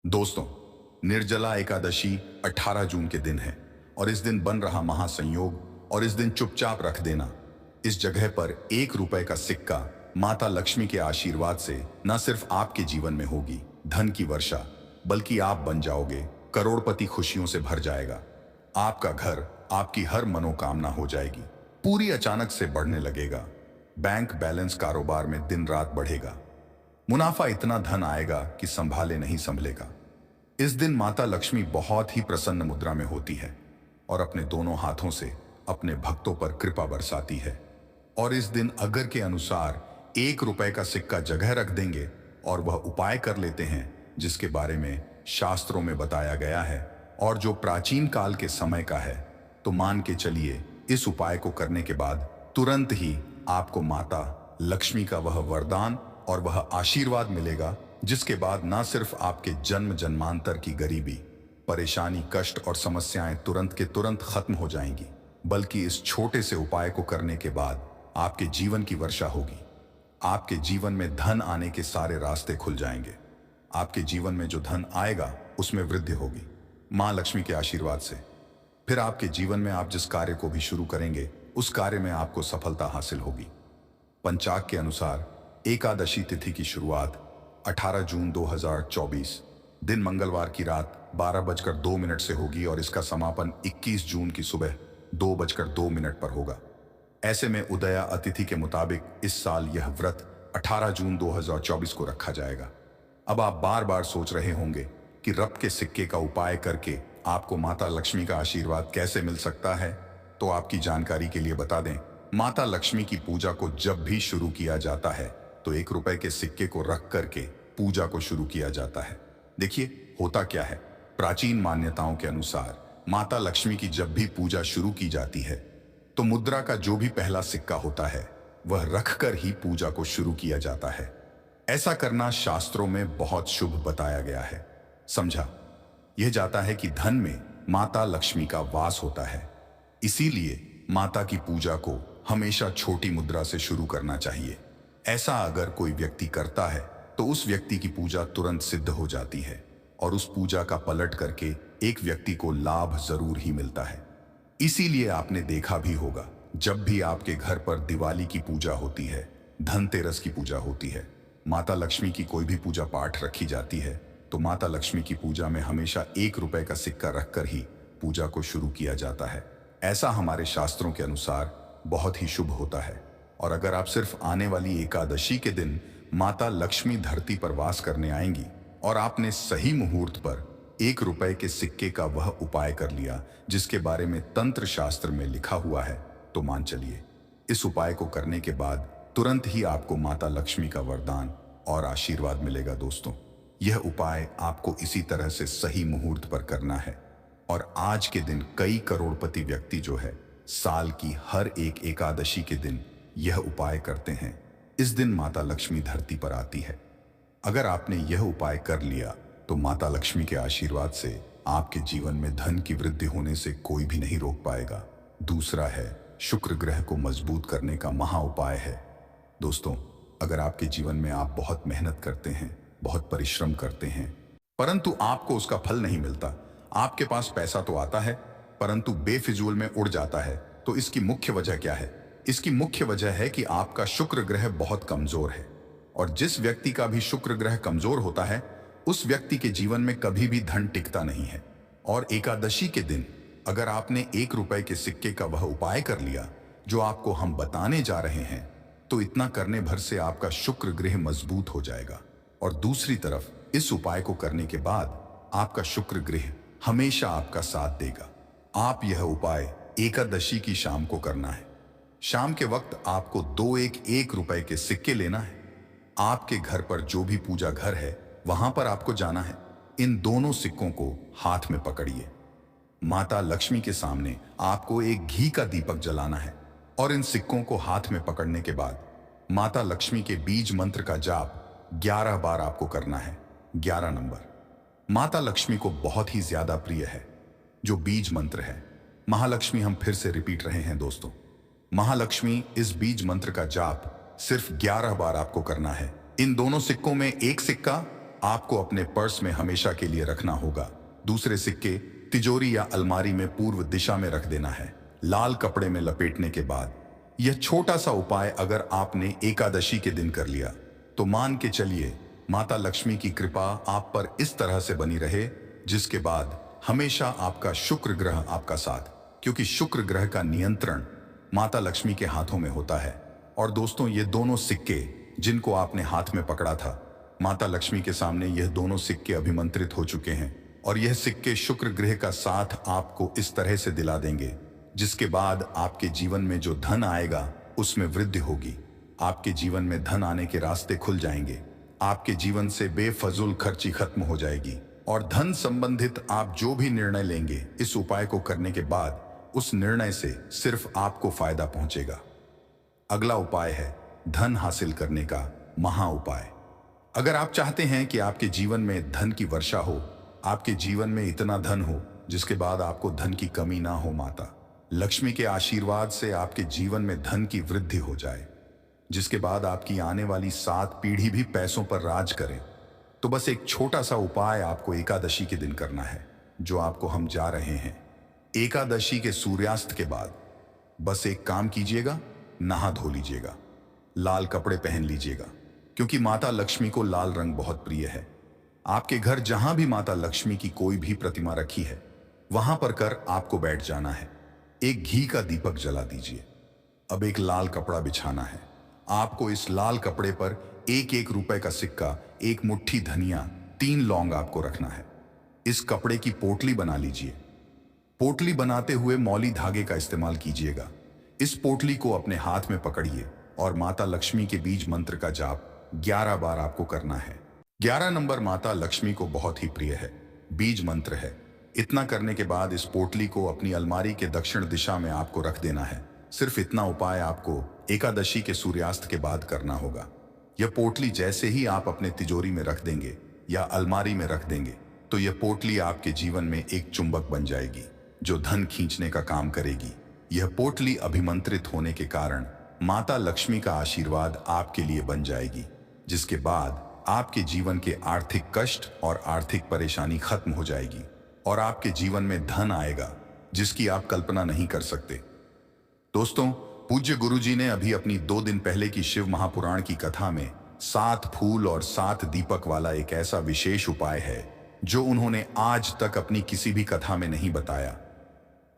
दोस्तों, निर्जला एकादशी 18 जून के दिन है और इस दिन बन रहा महासंयोग और इस दिन चुपचाप रख देना। इस जगह पर 1 रुपए का सिक्का माता लक्ष्मी के आशीर्वाद से न सिर्फ आपके जीवन में होगी धन की वर्षा, बल्कि आप बन जाओगे करोड़पति। खुशियों से भर जाएगा आपका घर, आपकी हर मनोकामना हो जाएगी पूरी, अचानक से बढ़ने लगेगा बैंक बैलेंस, कारोबार में दिन रात बढ़ेगा, मुनाफा इतना धन आएगा कि संभाले नहीं संभलेगा। इस दिन माता लक्ष्मी बहुत ही प्रसन्न मुद्रा में होती है और अपने दोनों हाथों से अपने भक्तों पर कृपा बरसाती है। और इस दिन अगर के अनुसार 1 रुपए का सिक्का जगह रख देंगे और वह उपाय कर लेते हैं जिसके बारे में शास्त्रों में बताया गया है और जो प्राचीन काल के समय का है, तो मान के चलिए इस उपाय को करने के बाद तुरंत ही आपको माता लक्ष्मी का वह वरदान और वह आशीर्वाद मिलेगा, जिसके बाद ना सिर्फ आपके जन्म जन्मांतर की गरीबी, परेशानी, कष्ट और समस्याएं तुरंत के तुरंत खत्म हो जाएंगी, बल्कि इस छोटे से उपाय को करने के बाद आपके जीवन की वर्षा होगी। आपके जीवन में धन आने के सारे रास्ते खुल जाएंगे। आपके जीवन में जो धन आएगा उसमें वृद्धि होगी मां लक्ष्मी के आशीर्वाद से। फिर आपके जीवन में आप जिस कार्य को भी शुरू करेंगे उस कार्य में आपको सफलता हासिल होगी। पंचांग के अनुसार एकादशी तिथि की शुरुआत 18 जून 2024 दिन मंगलवार की रात 12:02 से होगी और इसका समापन 21 जून की सुबह 2:02 पर होगा। ऐसे में उदया अतिथि के मुताबिक इस साल यह व्रत 18 जून 2024 को रखा जाएगा। अब आप बार बार सोच रहे होंगे कि रब के सिक्के का उपाय करके आपको माता लक्ष्मी का आशीर्वाद कैसे मिल सकता है, तो आपकी जानकारी के लिए बता दें, माता लक्ष्मी की पूजा को जब भी शुरू किया जाता है तो 1 रुपए के सिक्के को रख करके पूजा को शुरू किया जाता है। देखिए होता क्या है, प्राचीन मान्यताओं के अनुसार माता लक्ष्मी की जब भी पूजा शुरू की जाती है तो मुद्रा का जो भी पहला सिक्का होता है वह रखकर ही पूजा को शुरू किया जाता है। ऐसा करना शास्त्रों में बहुत शुभ बताया गया है। समझा यह जाता है कि धन में माता लक्ष्मी का वास होता है, इसीलिए माता की पूजा को हमेशा छोटी मुद्रा से शुरू करना चाहिए। ऐसा अगर कोई व्यक्ति करता है तो उस व्यक्ति की पूजा तुरंत सिद्ध हो जाती है और उस पूजा का पलट करके एक व्यक्ति को लाभ जरूर ही मिलता है। इसीलिए आपने देखा भी होगा, जब भी आपके घर पर दिवाली की पूजा होती है, धनतेरस की पूजा होती है, माता लक्ष्मी की कोई भी पूजा पाठ रखी जाती है, तो माता लक्ष्मी की पूजा में हमेशा 1 रुपए का सिक्का रखकर ही पूजा को शुरू किया जाता है। ऐसा हमारे शास्त्रों के अनुसार बहुत ही शुभ होता है। और अगर आप सिर्फ आने वाली एकादशी के दिन माता लक्ष्मी धरती पर वास करने आएंगी और आपने सही मुहूर्त पर 1 रुपए के सिक्के का वह उपाय कर लिया जिसके बारे में तंत्र शास्त्र में लिखा हुआ है, तो मान चलिए इस उपाय को करने के बाद तुरंत ही आपको माता लक्ष्मी का वरदान और आशीर्वाद मिलेगा। दोस्तों, यह उपाय आपको इसी तरह से सही मुहूर्त पर करना है। और आज के दिन कई करोड़पति व्यक्ति जो है साल की हर एक एकादशी के दिन यह उपाय करते हैं। इस दिन माता लक्ष्मी धरती पर आती है। अगर आपने यह उपाय कर लिया तो माता लक्ष्मी के आशीर्वाद से आपके जीवन में धन की वृद्धि होने से कोई भी नहीं रोक पाएगा। दूसरा है शुक्र ग्रह को मजबूत करने का महा उपाय है। दोस्तों, अगर आपके जीवन में आप बहुत मेहनत करते हैं, बहुत परिश्रम करते हैं, परंतु आपको उसका फल नहीं मिलता, आपके पास पैसा तो आता है परंतु बेफिजूल में उड़ जाता है, तो इसकी मुख्य वजह क्या है? इसकी मुख्य वजह है कि आपका शुक्र ग्रह बहुत कमजोर है। और जिस व्यक्ति का भी शुक्र ग्रह कमजोर होता है उस व्यक्ति के जीवन में कभी भी धन टिकता नहीं है। और एकादशी के दिन अगर आपने 1 रुपए के सिक्के का वह उपाय कर लिया जो आपको हम बताने जा रहे हैं, तो इतना करने भर से आपका शुक्र ग्रह मजबूत हो जाएगा। और दूसरी तरफ इस उपाय को करने के बाद आपका शुक्र ग्रह हमेशा आपका साथ देगा। आप यह उपाय एकादशी की शाम को करना है। शाम के वक्त आपको 1 रुपए के सिक्के लेना है। आपके घर पर जो भी पूजा घर है वहां पर आपको जाना है। इन दोनों सिक्कों को हाथ में पकड़िए। माता लक्ष्मी के सामने आपको एक घी का दीपक जलाना है और इन सिक्कों को हाथ में पकड़ने के बाद माता लक्ष्मी के बीज मंत्र का जाप 11 बार आपको करना है। 11 नंबर माता लक्ष्मी को बहुत ही ज्यादा प्रिय है। जो बीज मंत्र है महालक्ष्मी, हम फिर से रिपीट रहे हैं दोस्तों, महालक्ष्मी, इस बीज मंत्र का जाप सिर्फ 11 बार आपको करना है। इन दोनों सिक्कों में एक सिक्का आपको अपने पर्स में हमेशा के लिए रखना होगा। दूसरे सिक्के तिजोरी या अलमारी में पूर्व दिशा में रख देना है, लाल कपड़े में लपेटने के बाद। यह छोटा सा उपाय अगर आपने एकादशी के दिन कर लिया तो मान के चलिए माता लक्ष्मी की कृपा आप पर इस तरह से बनी रहे, जिसके बाद हमेशा आपका शुक्र ग्रह आपका साथ, क्योंकि शुक्र ग्रह का नियंत्रण माता लक्ष्मी के हाथों में होता है। और दोस्तों, ये दोनों सिक्के जिनको आपने हाथ में पकड़ा था, माता लक्ष्मी के सामने यह दोनों सिक्के अभिमंत्रित हो चुके हैं और यह सिक्के शुक्र ग्रह का साथ आपको इस तरह से दिला देंगे, जिसके बाद आपके जीवन में जो धन आएगा उसमें वृद्धि होगी। आपके जीवन में धन आने के रास्ते खुल जाएंगे, आपके जीवन से बेफजूल खर्ची खत्म हो जाएगी और धन संबंधित आप जो भी निर्णय लेंगे इस उपाय को करने के बाद उस निर्णय से सिर्फ आपको फायदा पहुंचेगा। अगला उपाय है धन हासिल करने का महा उपाय। अगर आप चाहते हैं कि आपके जीवन में धन की वर्षा हो, आपके जीवन में इतना धन हो जिसके बाद आपको धन की कमी ना हो, माता लक्ष्मी के आशीर्वाद से आपके जीवन में धन की वृद्धि हो जाए, जिसके बाद आपकी आने वाली 7 पीढ़ी भी पैसों पर राज करे, तो बस एक छोटा सा उपाय आपको एकादशी के दिन करना है, जो आपको हम जा रहे हैं। एकादशी के सूर्यास्त के बाद बस एक काम कीजिएगा, नहा धो लीजिएगा, लाल कपड़े पहन लीजिएगा, क्योंकि माता लक्ष्मी को लाल रंग बहुत प्रिय है। आपके घर जहां भी माता लक्ष्मी की कोई भी प्रतिमा रखी है वहां पर कर आपको बैठ जाना है। एक घी का दीपक जला दीजिए। अब एक लाल कपड़ा बिछाना है। आपको इस लाल कपड़े पर 1-1 रुपए का सिक्का, 1 मुट्ठी धनिया, 3 लौंग आपको रखना है। इस कपड़े की पोटली बना लीजिए। पोटली बनाते हुए मौली धागे का इस्तेमाल कीजिएगा। इस पोटली को अपने हाथ में पकड़िए और माता लक्ष्मी के बीज मंत्र का जाप 11 बार आपको करना है। 11 नंबर माता लक्ष्मी को बहुत ही प्रिय है, बीज मंत्र है। इतना करने के बाद इस पोटली को अपनी अलमारी के दक्षिण दिशा में आपको रख देना है। सिर्फ इतना उपाय आपको एकादशी के सूर्यास्त के बाद करना होगा। यह पोटली जैसे ही आप अपने तिजोरी में रख देंगे या अलमारी में रख देंगे तो यह पोटली आपके जीवन में एक चुंबक बन जाएगी जो धन खींचने का काम करेगी। यह पोटली अभिमंत्रित होने के कारण माता लक्ष्मी का आशीर्वाद आपके लिए बन जाएगी, जिसके बाद आपके जीवन के आर्थिक कष्ट और आर्थिक परेशानी खत्म हो जाएगी और आपके जीवन में धन आएगा जिसकी आप कल्पना नहीं कर सकते। दोस्तों, पूज्य गुरुजी ने अभी अपनी 2 दिन पहले की शिव महापुराण की कथा में 7 फूल और 7 दीपक वाला एक ऐसा विशेष उपाय है जो उन्होंने आज तक अपनी किसी भी कथा में नहीं बताया।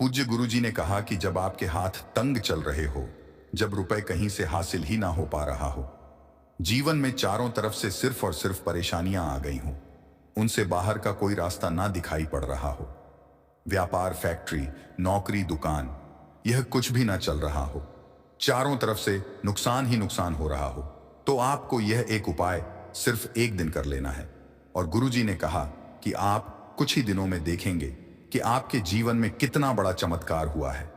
पूज्य गुरुजी ने कहा कि जब आपके हाथ तंग चल रहे हो, जब रुपए कहीं से हासिल ही ना हो पा रहा हो, जीवन में चारों तरफ से सिर्फ और सिर्फ परेशानियां आ गई हों, उनसे बाहर का कोई रास्ता ना दिखाई पड़ रहा हो, व्यापार, फैक्ट्री, नौकरी, दुकान, यह कुछ भी ना चल रहा हो, चारों तरफ से नुकसान ही नुकसान हो रहा हो, तो आपको यह एक उपाय सिर्फ 1 दिन कर लेना है। और गुरुजी ने कहा कि आप कुछ ही दिनों में देखेंगे कि आपके जीवन में कितना बड़ा चमत्कार हुआ है।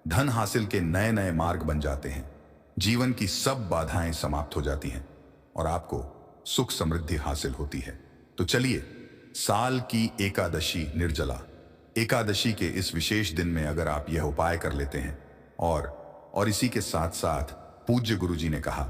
धन हासिल के नए नए मार्ग बन जाते हैं, जीवन की सब बाधाएं समाप्त हो जाती हैं और आपको सुख समृद्धि हासिल होती है। तो चलिए, साल की एकादशी निर्जला एकादशी के इस विशेष दिन में अगर आप यह उपाय कर लेते हैं और इसी के साथ साथ पूज्य गुरुजी ने कहा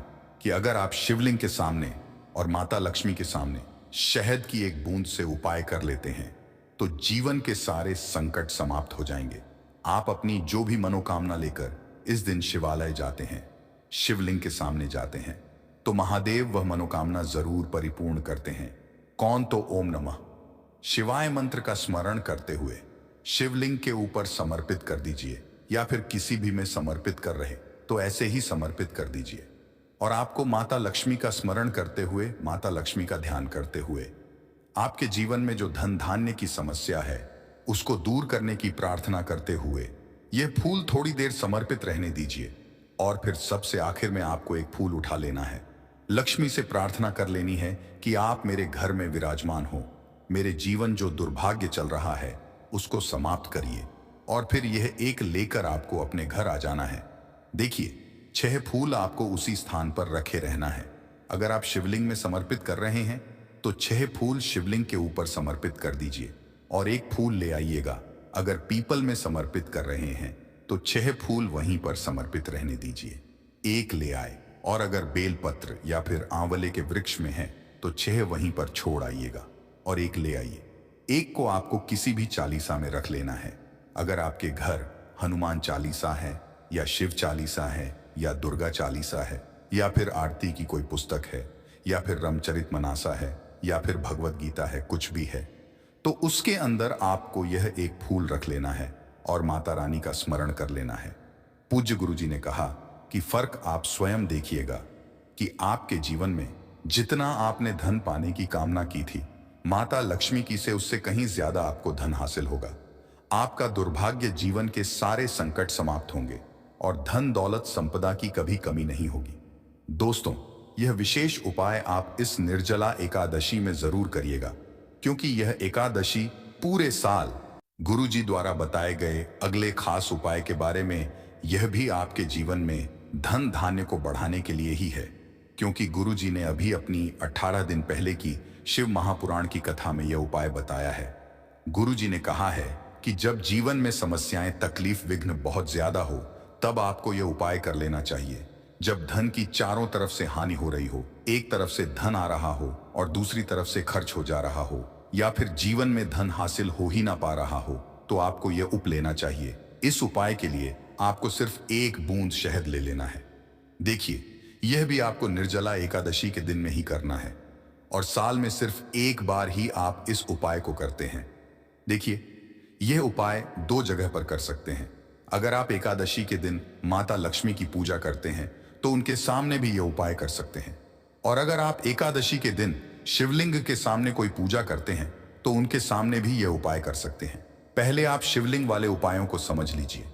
कि अगर आप शिवलिंग के सामने और माता लक्ष्मी के सामने शहद की एक बूंद से उपाय कर लेते हैं तो जीवन के सारे संकट समाप्त हो जाएंगे। आप अपनी जो भी मनोकामना लेकर इस दिन शिवालय जाते हैं, शिवलिंग के सामने जाते हैं, तो महादेव वह मनोकामना जरूर परिपूर्ण करते हैं। कौन तो ओम नमः शिवाय मंत्र का स्मरण करते हुए शिवलिंग के ऊपर समर्पित कर दीजिए, या फिर किसी भी में समर्पित कर रहे तो ऐसे ही समर्पित कर दीजिए। और आपको माता लक्ष्मी का स्मरण करते हुए, माता लक्ष्मी का ध्यान करते हुए आपके जीवन में जो धन धान्य की समस्या है उसको दूर करने की प्रार्थना करते हुए यह फूल थोड़ी देर समर्पित रहने दीजिए। और फिर सबसे आखिर में आपको एक फूल उठा लेना है, लक्ष्मी से प्रार्थना कर लेनी है कि आप मेरे घर में विराजमान हो, मेरे जीवन जो दुर्भाग्य चल रहा है उसको समाप्त करिए। और फिर यह एक लेकर आपको अपने घर आ जाना है। देखिए, 6 फूल आपको उसी स्थान पर रखे रहना है। अगर आप शिवलिंग में समर्पित कर रहे हैं तो 6 फूल शिवलिंग के ऊपर समर्पित कर दीजिए और 1 फूल ले आइएगा। अगर पीपल में समर्पित कर रहे हैं तो 6 फूल वहीं पर समर्पित रहने दीजिए, 1 ले आए। और अगर बेलपत्र या फिर आंवले के वृक्ष में है तो 6 वहीं पर छोड़ आइएगा और एक ले आइए। एक को आपको किसी भी चालीसा में रख लेना है। अगर आपके घर हनुमान चालीसा है या शिव चालीसा है या दुर्गा चालीसा है या फिर आरती की कोई पुस्तक है या फिर रामचरितमानस है या फिर भगवत गीता है, कुछ भी है, तो उसके अंदर आपको यह एक फूल रख लेना है और माता रानी का स्मरण कर लेना है। पूज्य गुरुजी ने कहा कि फर्क आप स्वयं देखिएगा कि आपके जीवन में जितना आपने धन पाने की कामना की थी, माता लक्ष्मी की से उससे कहीं ज्यादा आपको धन हासिल होगा। आपका दुर्भाग्य जीवन के सारे संकट समाप्त होंगे और धन दौलत संपदा की कभी कमी नहीं होगी। दोस्तों, यह विशेष उपाय आप इस निर्जला एकादशी में जरूर करिएगा, क्योंकि यह एकादशी पूरे साल गुरुजी द्वारा बताए गए अगले खास उपाय के बारे में, यह भी आपके जीवन में धन धान्य को बढ़ाने के लिए ही है। क्योंकि गुरुजी ने अभी अपनी 18 दिन पहले की शिव महापुराण की कथा में यह उपाय बताया है। गुरुजी ने कहा है कि जब जीवन में समस्याएं, तकलीफ, विघ्न बहुत ज्यादा हो, तब आपको यह उपाय कर लेना चाहिए। जब धन की चारों तरफ से हानि हो रही हो, एक तरफ से धन आ रहा हो और दूसरी तरफ से खर्च हो जा रहा हो, या फिर जीवन में धन हासिल हो ही ना पा रहा हो, तो आपको यह उप लेना चाहिए। इस उपाय के लिए आपको सिर्फ 1 बूंद शहद ले लेना है। देखिए, यह भी आपको निर्जला एकादशी के दिन में ही करना है और साल में सिर्फ 1 बार ही आप इस उपाय को करते हैं। देखिए, यह उपाय 2 जगह पर कर सकते हैं। अगर आप एकादशी के दिन माता लक्ष्मी की पूजा करते हैं तो उनके सामने भी यह उपाय कर सकते हैं, और अगर आप एकादशी के दिन शिवलिंग के सामने कोई पूजा करते हैं तो उनके सामने भी यह उपाय कर सकते हैं। पहले आप शिवलिंग वाले उपायों को समझ लीजिए।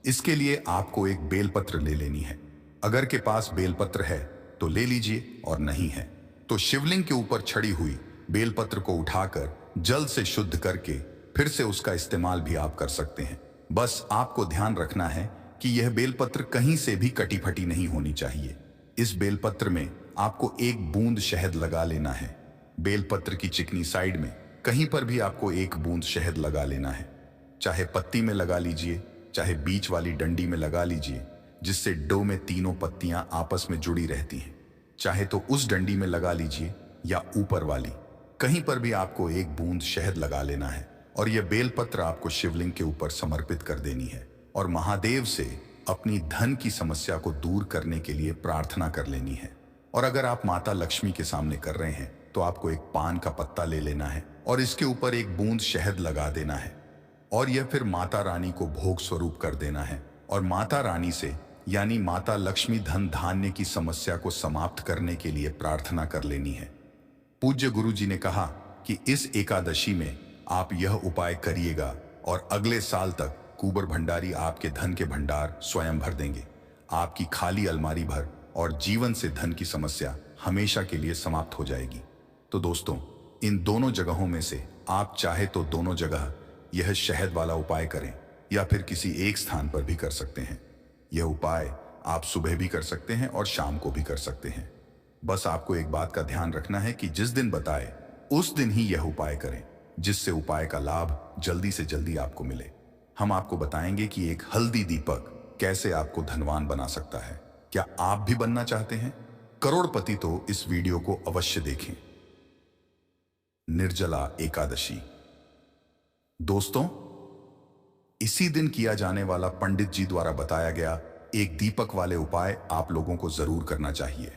इसके लिए आपको एक बेलपत्र ले लेनी है। अगर के पास बेलपत्र है तो ले लीजिए, और नहीं है तो शिवलिंग के ऊपर छड़ी हुई बेलपत्र को उठाकर जल से शुद्ध करके फिर से उसका इस्तेमाल भी आप कर सकते हैं। बस आपको ध्यान रखना है कि यह बेलपत्र कहीं से भी कटी फटी नहीं होनी चाहिए। इस बेलपत्र में आपको 1 बूंद शहद लगा लेना है। बेलपत्र की चिकनी साइड में कहीं पर भी आपको 1 बूंद शहद लगा लेना है। चाहे पत्ती में लगा लीजिए, चाहे बीच वाली डंडी में लगा लीजिए, जिससे डो में तीनों पत्तियां आपस में जुड़ी रहती हैं। चाहे तो उस डंडी में लगा लीजिए या ऊपर वाली, कहीं पर भी आपको 1 बूंद शहद लगा लेना है और यह बेलपत्र आपको शिवलिंग के ऊपर समर्पित कर देनी है और महादेव से अपनी धन की समस्या को दूर करने के लिए प्रार्थना कर लेनी है। और अगर आप माता लक्ष्मी के सामने कर रहे हैं तो आपको एक पान का पत्ता ले लेना है और इसके ऊपर 1 बूंद शहद लगा देना है और यह फिर माता रानी को भोग स्वरूप कर देना है और माता रानी से, यानी माता लक्ष्मी, धन धान्य की समस्या को समाप्त करने के लिए प्रार्थना कर लेनी है। पूज्य गुरु जी ने कहा कि इस एकादशी में आप यह उपाय करिएगा और अगले साल तक कुबेर भंडारी आपके धन के भंडार स्वयं भर देंगे। आपकी खाली अलमारी भर और जीवन से धन की समस्या हमेशा के लिए समाप्त हो जाएगी। तो दोस्तों, इन दोनों जगहों में से आप चाहे तो दोनों जगह यह शहद वाला उपाय करें या फिर किसी एक स्थान पर भी कर सकते हैं। यह उपाय आप सुबह भी कर सकते हैं और शाम को भी कर सकते हैं। बस आपको एक बात का ध्यान रखना है कि जिस दिन बताए उस दिन ही यह उपाय करें, जिससे उपाय का लाभ जल्दी से जल्दी आपको मिले। हम आपको बताएंगे कि एक हल्दी दीपक कैसे आपको धनवान बना सकता है। क्या आप भी बनना चाहते हैं करोड़पति? तो इस वीडियो को अवश्य देखें। निर्जला एकादशी। दोस्तों, इसी दिन किया जाने वाला पंडित जी द्वारा बताया गया एक दीपक वाले उपाय आप लोगों को जरूर करना चाहिए।